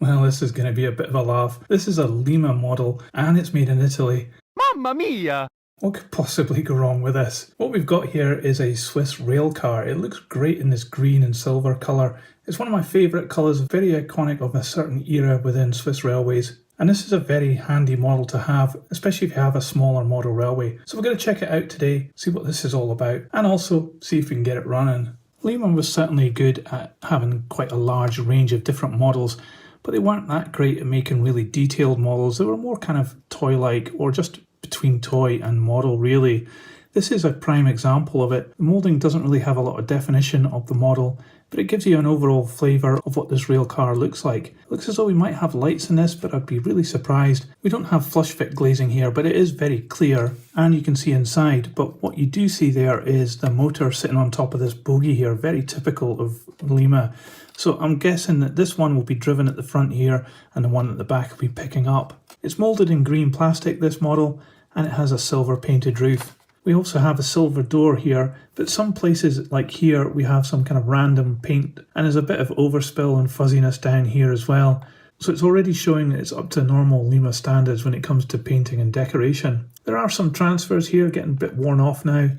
Well, this is going to be a bit of a laugh. This is a Lima model and it's made in Italy. Mamma mia! What could possibly go wrong with this? What we've got here is a Swiss Railcar. It looks great in this green and silver colour. It's one of my favourite colours, very iconic of a certain era within Swiss railways. And this is a very handy model to have, especially if you have a smaller model railway. So we're going to check it out today, see what this is all about, and also see if we can get it running. Lima was certainly good at having quite a large range of different models, but they weren't that great at making really detailed models. They were more kind of toy-like, or just between toy and model really. This is a prime example of it. The moulding doesn't really have a lot of definition of the model, but it gives you an overall flavour of what this rail car looks like. It looks as though we might have lights in this, but I'd be really surprised. We don't have flush fit glazing here, but it is very clear and you can see inside. But what you do see there is the motor sitting on top of this bogie here, very typical of Lima. So I'm guessing that this one will be driven at the front here and the one at the back will be picking up. It's moulded in green plastic, this model, and it has a silver painted roof. We also have a silver door here, but some places like here we have some kind of random paint and there's a bit of overspill and fuzziness down here as well. So it's already showing that it's up to normal Lima standards when it comes to painting and decoration. There are some transfers here getting a bit worn off now,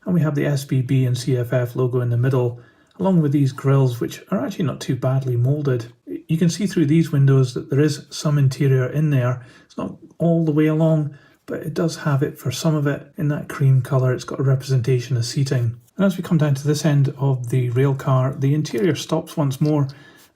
and we have the SBB and CFF logo in the middle, along with these grills which are actually not too badly moulded. You can see through these windows that there is some interior in there. It's not all the way along, but it does have it for some of it in that cream colour. It's got a representation of seating. And as we come down to this end of the rail car, the interior stops once more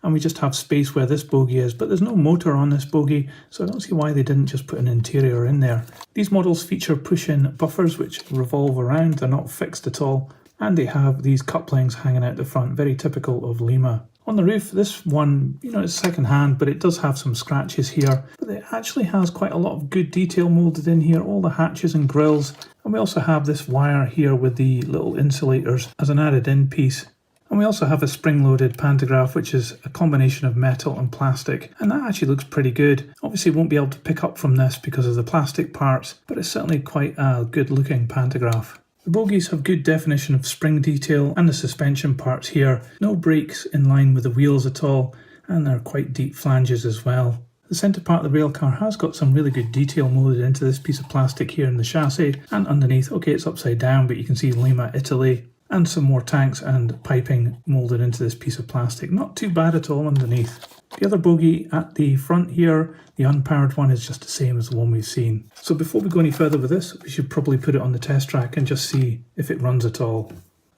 and we just have space where this bogie is, but there's no motor on this bogie, so I don't see why they didn't just put an interior in there. These models feature push-in buffers which revolve around, they're not fixed at all, and they have these couplings hanging out the front, very typical of Lima. On the roof, this one, it's second hand, but it does have some scratches here. But it actually has quite a lot of good detail moulded in here, all the hatches and grills. And we also have this wire here with the little insulators as an added in piece. And we also have a spring-loaded pantograph, which is a combination of metal and plastic. And that actually looks pretty good. Obviously, won't be able to pick up from this because of the plastic parts, but it's certainly quite a good-looking pantograph. The bogies have good definition of spring detail and the suspension parts here. No brakes in line with the wheels at all, and they're quite deep flanges as well. The centre part of the railcar has got some really good detail moulded into this piece of plastic here in the chassis, and underneath, okay, it's upside down, but you can see Lima, Italy, and some more tanks and piping moulded into this piece of plastic. Not too bad at all underneath. The other bogie at the front here, the unpowered one, is just the same as the one we've seen. So before we go any further with this, we should probably put it on the test track and just see if it runs at all.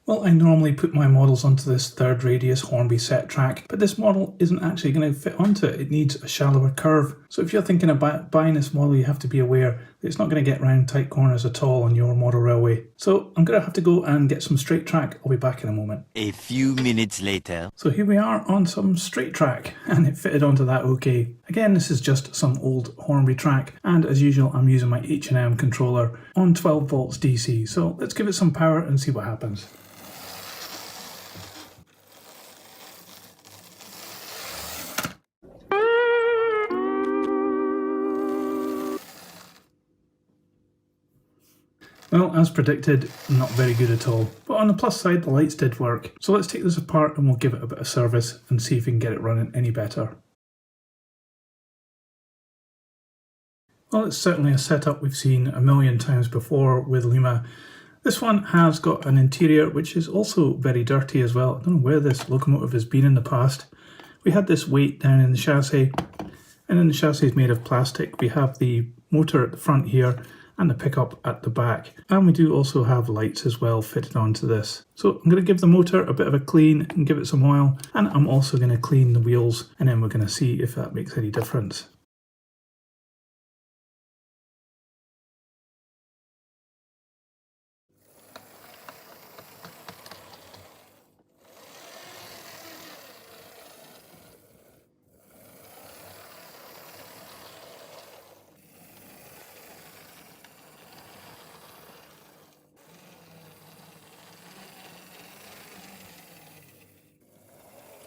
Well, I normally put my models onto this third radius Hornby set track, but this model isn't actually going to fit onto it. It needs a shallower curve. So if you're thinking about buying this model, you have to be aware that it's not going to get round tight corners at all on your model railway. So I'm going to have to go and get some straight track. I'll be back in a moment. A few minutes later. So here we are on some straight track, and it fitted onto that okay. Again, this is just some old Hornby track, and as usual, I'm using my H&M controller on 12 volts DC. So let's give it some power and see what happens. Well, as predicted, not very good at all. But on the plus side, the lights did work. So let's take this apart and we'll give it a bit of service and see if we can get it running any better. Well, it's certainly a setup we've seen a million times before with Lima. This one has got an interior which is also very dirty as well. I don't know where this locomotive has been in the past. We had this weight down in the chassis, and then the chassis is made of plastic. We have the motor at the front here and the pickup at the back, and we do also have lights as well fitted onto this. So I'm going to give the motor a bit of a clean and give it some oil, and I'm also going to clean the wheels, and then we're going to see if that makes any difference.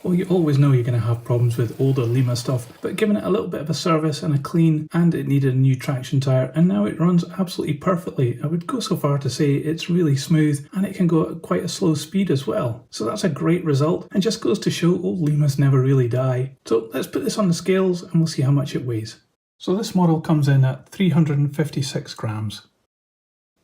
Well, you always know you're going to have problems with older Lima stuff, but giving it a little bit of a service and a clean, and it needed a new traction tyre, and now it runs absolutely perfectly. I would go so far to say it's really smooth, and it can go at quite a slow speed as well. So that's a great result, and just goes to show old Limas never really die. So let's put this on the scales, and we'll see how much it weighs. So this model comes in at 356 grams.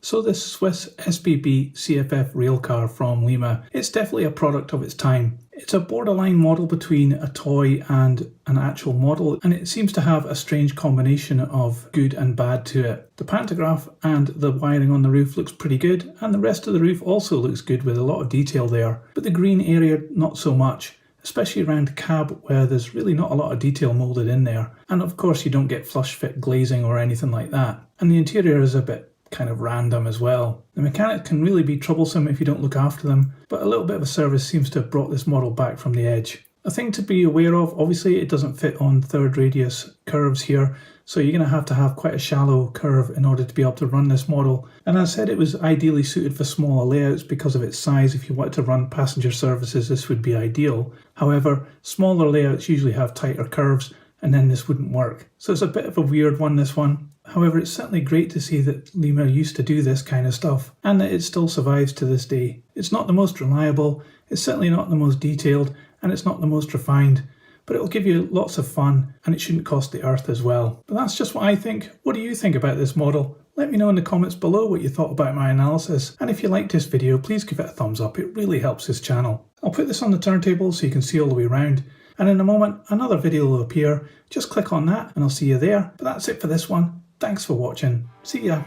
So this Swiss SBB-CFF railcar from Lima, it's definitely a product of its time. It's a borderline model between a toy and an actual model, and it seems to have a strange combination of good and bad to it. The pantograph and the wiring on the roof looks pretty good, and the rest of the roof also looks good with a lot of detail there. But the green area, not so much, especially around cab where there's really not a lot of detail moulded in there. And of course you don't get flush fit glazing or anything like that. And the interior is a bit kind of random as well. The mechanics can really be troublesome if you don't look after them, but a little bit of a service seems to have brought this model back from the edge. A thing to be aware of, obviously it doesn't fit on third radius curves here, so you're going to have quite a shallow curve in order to be able to run this model. And as I said, it was ideally suited for smaller layouts because of its size. If you wanted to run passenger services, this would be ideal. However, smaller layouts usually have tighter curves, and then this wouldn't work. So it's a bit of a weird one, this one. However, it's certainly great to see that Lima used to do this kind of stuff, and that it still survives to this day. It's not the most reliable, it's certainly not the most detailed, and it's not the most refined, but it'll give you lots of fun, and it shouldn't cost the earth as well. But that's just what I think. What do you think about this model? Let me know in the comments below what you thought about my analysis, and if you liked this video, please give it a thumbs up. It really helps this channel. I'll put this on the turntable so you can see all the way around, and in a moment another video will appear. Just click on that and I'll see you there. But that's it for this one. Thanks for watching. See ya.